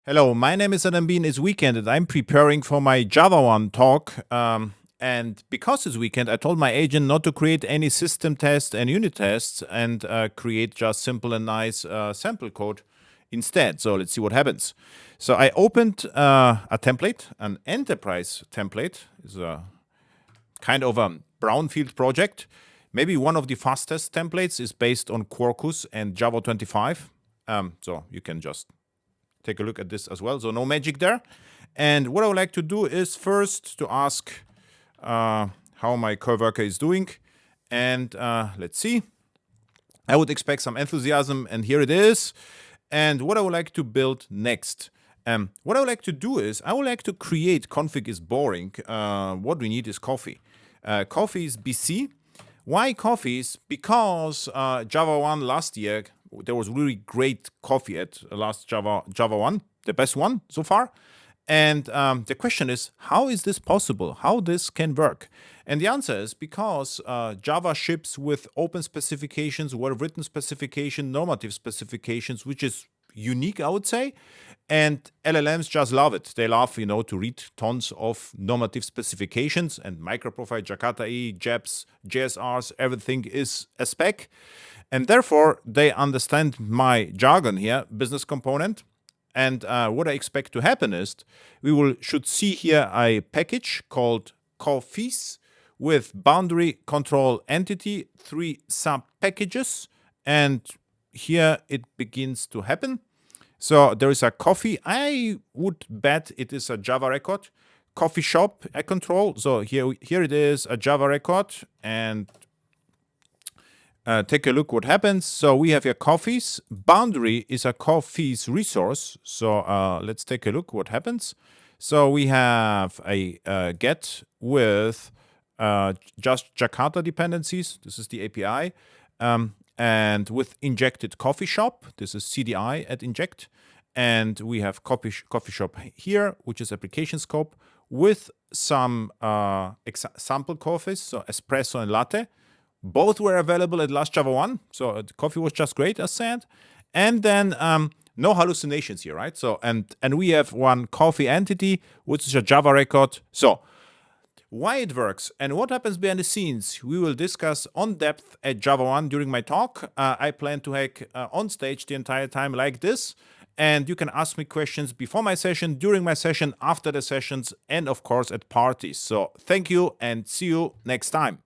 Hello, my name is Adam Bean. It's weekend and I'm preparing for my JavaOne talk. And because it's weekend, I told my agent not to create any system tests and unit tests and create just simple and nice sample code instead. So let's see what happens. So I opened a template, an enterprise template. It's a kind of a brownfield project. Maybe one of the fastest templates is based on Quarkus and Java 25. So you can just take a look at this as well. So no magic there. And what I would like to do is first to ask how my coworker is doing. And let's see. I would expect some enthusiasm, and here it is. And what I would like to build next. What I would like to do is I would like to create config is boring. What we need is coffee. Coffee is BC. Why coffee is? Because JavaOne last year, there was really great coffee at last JavaOne, the best one so far. And the question is, how is this possible? How this can work? And the answer is because Java ships with open specifications, well-written specification, normative specifications, which is unique, I would say. And LLMs just love it. They love, to read tons of normative specifications, and microprofile, Jakarta E, JEPs, JSRs, everything is a spec. And therefore, they understand my jargon here, business component. And what I expect to happen is should see here a package called coffees with boundary control entity, 3 sub packages. And here it begins to happen. So there is a coffee. I would bet it is a Java record. Coffee shop I control. So here it is, a Java record. And take a look what happens. So we have here coffees. Boundary is a coffees resource. So let's take a look what happens. So we have a get with just Jakarta dependencies. This is the API. And with injected coffee shop, this is CDI at inject. And we have coffee shop here, which is application scope, with some sample coffees, so espresso and latte. Both were available at last JavaOne, so the coffee was just great, as said. And then no hallucinations here, right? So and we have one coffee entity, which is a Java record. So why it works and what happens behind the scenes, we will discuss on depth at JavaOne during my talk. I plan to hack on stage the entire time like this. And you can ask me questions before my session, during my session, after the sessions, and of course at parties. So thank you and see you next time.